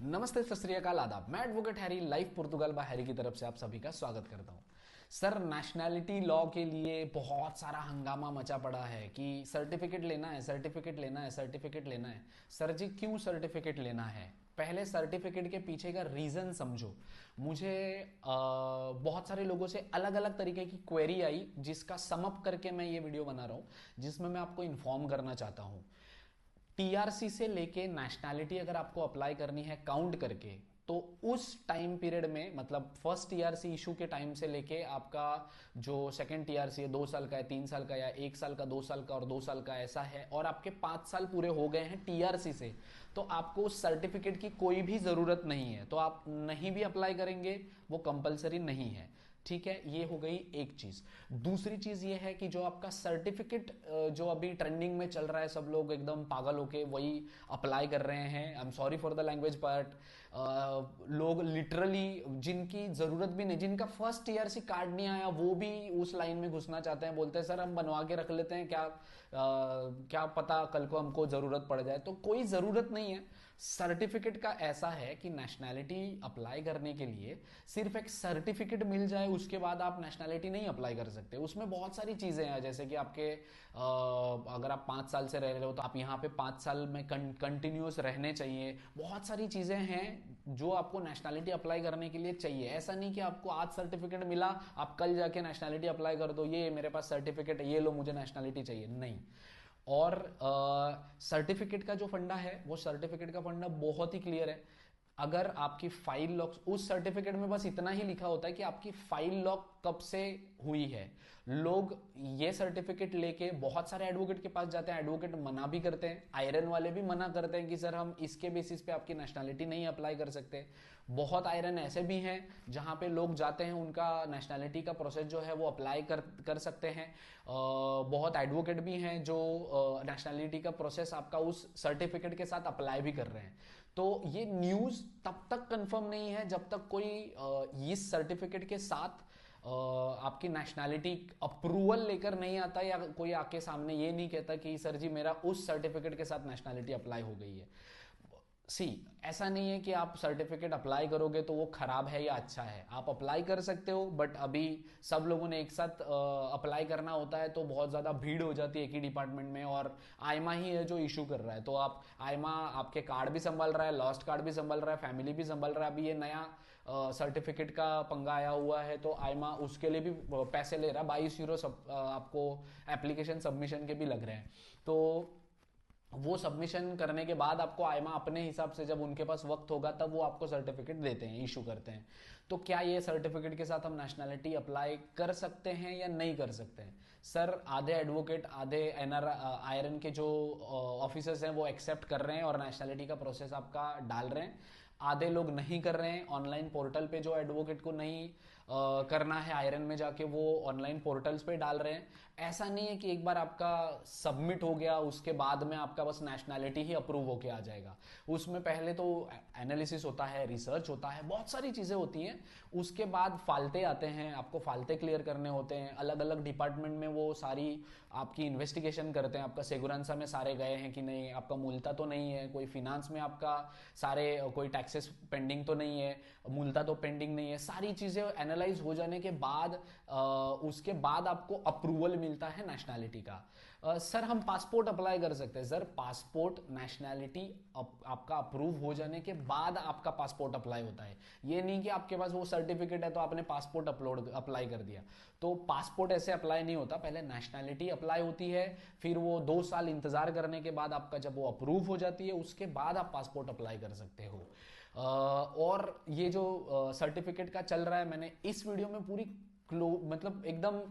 नमस्ते, सत श्री अकाल, आदाब। मैं एडवोकेट हैरी लाइफ पुर्तगाल बाय हैरी की तरफ से आप सभी का स्वागत करता हूं। सर, नेशनैलिटी लॉ के लिए बहुत सारा हंगामा मचा पड़ा है कि सर्टिफिकेट लेना है, सर्टिफिकेट लेना है, सर्टिफिकेट लेना है। सर जी, क्यों सर्टिफिकेट लेना है? पहले सर्टिफिकेट के पीछे का रीजन समझो। मुझे बहुत सारे लोगों से अलग अलग तरीके की क्वेरी आई, जिसका समअप करके मैं ये वीडियो बना रहा हूं, जिसमें मैं आपको इन्फॉर्म करना चाहता हूं। टीआरसी से लेके नेशनैलिटी अगर आपको अप्लाई करनी है काउंट करके, तो उस टाइम पीरियड में, मतलब फर्स्ट टीआरसी इशू के टाइम से लेके आपका जो सेकंड टीआरसी है 2 साल का है, 3 साल का, या 1 साल का, 2 साल का और 2 साल का ऐसा है, और आपके 5 साल पूरे हो गए हैं टीआरसी से, तो आपको उस सर्टिफिकेट की कोई भी जरूरत नहीं है। तो आप नहीं भी अप्लाई करेंगे, वो कंपलसरी नहीं है। ठीक है, ये हो गई एक चीज। दूसरी चीज ये है कि जो आपका सर्टिफिकेट जो अभी ट्रेंडिंग में चल रहा है, सब लोग एकदम पागल होके वही अप्लाई कर रहे हैं। I am sorry for the language, but लोग लिटरली जिनकी जरूरत भी नहीं, जिनका फर्स्ट टीआरसी कार्ड नहीं आया, वो भी उस लाइन में घुसना चाहते हैं। बोलते हैं सर हम बनवा के रख लेते हैं, क्या पता कल को हमको जरूरत पड़ जाए। तो कोई जरूरत नहीं है। सर्टिफिकेट का ऐसा है कि नेशनैलिटी अप्लाई करने के लिए सिर्फ एक सर्टिफिकेट मिल जाए, उसके बाद आप नेशनैलिटी नहीं अप्लाई कर सकते। उसमें बहुत सारी चीजें हैं, जैसे कि आपके अगर आप 5 साल से रह रहे हो तो आप यहाँ पे 5 साल में कंटिन्यूस रहने चाहिए। बहुत सारी चीजें हैं जो आपको नेशनैलिटी अप्लाई करने के लिए चाहिए। ऐसा नहीं कि आपको आज सर्टिफिकेट मिला, आप कल जाके नेशनैलिटी अप्लाई कर दो, ये मेरे पास सर्टिफिकेट है, ये लो मुझे नेशनैलिटी चाहिए, नहीं। और सर्टिफिकेट का जो फंडा है, वो सर्टिफिकेट का फंडा बहुत ही क्लियर है। अगर आपकी फाइल लॉक, उस सर्टिफिकेट में बस इतना ही लिखा होता है कि आपकी फाइल लॉक कब से हुई है। लोग ये सर्टिफिकेट लेके बहुत सारे एडवोकेट के पास जाते हैं, एडवोकेट मना भी करते हैं, आयरन वाले भी मना करते हैं कि सर हम इसके बेसिस पे आपकी नेशनैलिटी नहीं अप्लाई कर सकते। बहुत आयरन ऐसे भी हैं जहां पे लोग जाते हैं, उनका नेशनैलिटी का प्रोसेस जो है वो अप्लाई कर सकते हैं। बहुत एडवोकेट भी हैं जो नेशनैलिटी का प्रोसेस आपका उस सर्टिफिकेट के साथ अप्लाई भी कर रहे हैं। तो ये न्यूज तब तक कंफर्म नहीं है जब तक कोई इस सर्टिफिकेट के साथ आपकी नेशनैलिटी अप्रूवल लेकर नहीं आता, या कोई आके सामने ये नहीं कहता कि सर जी मेरा उस सर्टिफिकेट के साथ नेशनैलिटी अप्लाई हो गई है। सी, ऐसा नहीं है कि आप सर्टिफिकेट अप्लाई करोगे तो वो खराब है या अच्छा है। आप अप्लाई कर सकते हो, बट अभी सब लोगों ने एक साथ अप्लाई करना होता है तो बहुत ज़्यादा भीड़ हो जाती है एक ही डिपार्टमेंट में, और आयमा ही है जो इशू कर रहा है। तो आप आयमा आपके कार्ड भी संभाल रहा है, लॉस्ट कार्ड भी संभाल रहा है, फैमिली भी संभाल रहा है। अभी ये नया सर्टिफिकेट का पंगा आया हुआ है, तो आयमा उसके लिए भी पैसे ले रहा है। 22 यूरो आपको एप्लीकेशन सबमिशन के भी लग रहे हैं। तो वो सबमिशन करने के बाद आपको आयमा अपने हिसाब से, जब उनके पास वक्त होगा तब वो आपको सर्टिफिकेट देते हैं, इशू करते हैं। तो क्या ये सर्टिफिकेट के साथ हम नेशनैलिटी अप्लाई कर सकते हैं या नहीं कर सकते हैं? सर, आधे एडवोकेट, आधे एनआर आयरन के जो ऑफिसर्स हैं वो एक्सेप्ट कर रहे हैं और नेशनैलिटी का प्रोसेस आपका डाल रहे हैं। आधे लोग नहीं कर रहे हैं। ऑनलाइन पोर्टल पे जो एडवोकेट को नहीं करना है आयरन में जाके, वो ऑनलाइन पोर्टल्स पे डाल रहे हैं। ऐसा नहीं है कि एक बार आपका सबमिट हो गया उसके बाद में आपका बस नेशनैलिटी ही अप्रूव होके आ जाएगा। उसमें पहले तो एनालिसिस होता है, रिसर्च होता है, बहुत सारी चीजें होती हैं। उसके बाद फालते आते हैं, आपको फालते क्लियर करने होते हैं। अलग अलग डिपार्टमेंट में वो सारी आपकी इन्वेस्टिगेशन करते हैं, आपका सेगुरांसा में सारे गए हैं कि नहीं, आपका मूलता तो नहीं है, कोई फिनांस में आपका सारे, कोई टैक्सेस पेंडिंग तो नहीं है, मूलता तो पेंडिंग नहीं है। सारी चीजें एनालाइज हो जाने के बाद उसके बाद आपको अप्रूवल मिलता है नेशनैलिटी का। सर, हम पासपोर्ट अप्लाई कर सकते हैं। सर, पासपोर्ट नेशनैलिटी आपका अप्रूव हो जाने के बाद आपका पासपोर्ट अप्लाई होता है। ये नहीं कि आपके पास वो सर्टिफिकेट है तो आपने पासपोर्ट अप्लाई कर दिया। तो पासपोर्ट ऐसे अप्लाई नहीं होता, पहले नेशनैलिटी अप्लाई होती है, फिर वो 2 साल इंतजार करने के बाद आपका जब वो अप्रूव हो जाती है, उसके बाद आप पासपोर्ट अप्लाई कर सकते हो। और ये जो सर्टिफिकेट का चल रहा है, मैंने इस वीडियो में पूरी मतलब एकदम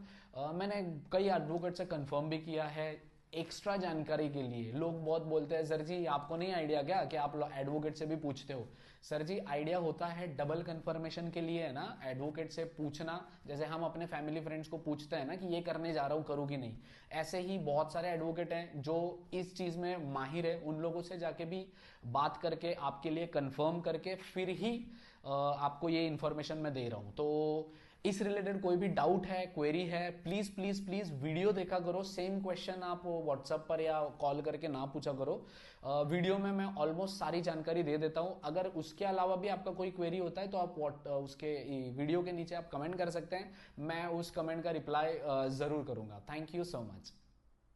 मैंने कई एडवोकेट से कंफर्म भी किया है एक्स्ट्रा जानकारी के लिए। लोग बहुत बोलते हैं सर जी आपको नहीं आइडिया क्या, कि आप एडवोकेट से भी पूछते हो? सर जी, आइडिया होता है डबल कंफर्मेशन के लिए, है ना, एडवोकेट से पूछना। जैसे हम अपने फैमिली फ्रेंड्स को पूछते हैं ना कि ये करने जा रहा हूं, करूं कि नहीं, ऐसे ही बहुत सारे एडवोकेट हैं जो इस चीज में माहिर है। उन लोगों से जाके भी बात करके आपके लिए कंफर्म करके फिर ही आपको ये इंफॉर्मेशन मैं दे रहा हूं। तो इस रिलेटेड कोई भी डाउट है, क्वेरी है, प्लीज प्लीज प्लीज वीडियो देखा करो। सेम क्वेश्चन आप व्हाट्सएप पर या कॉल करके ना पूछा करो। वीडियो में मैं ऑलमोस्ट सारी जानकारी दे देता हूं। अगर उसके अलावा भी आपका कोई क्वेरी होता है तो आप उसके वीडियो के नीचे आप कमेंट कर सकते हैं, मैं उस कमेंट का रिप्लाई जरूर करूंगा। Thank you so much.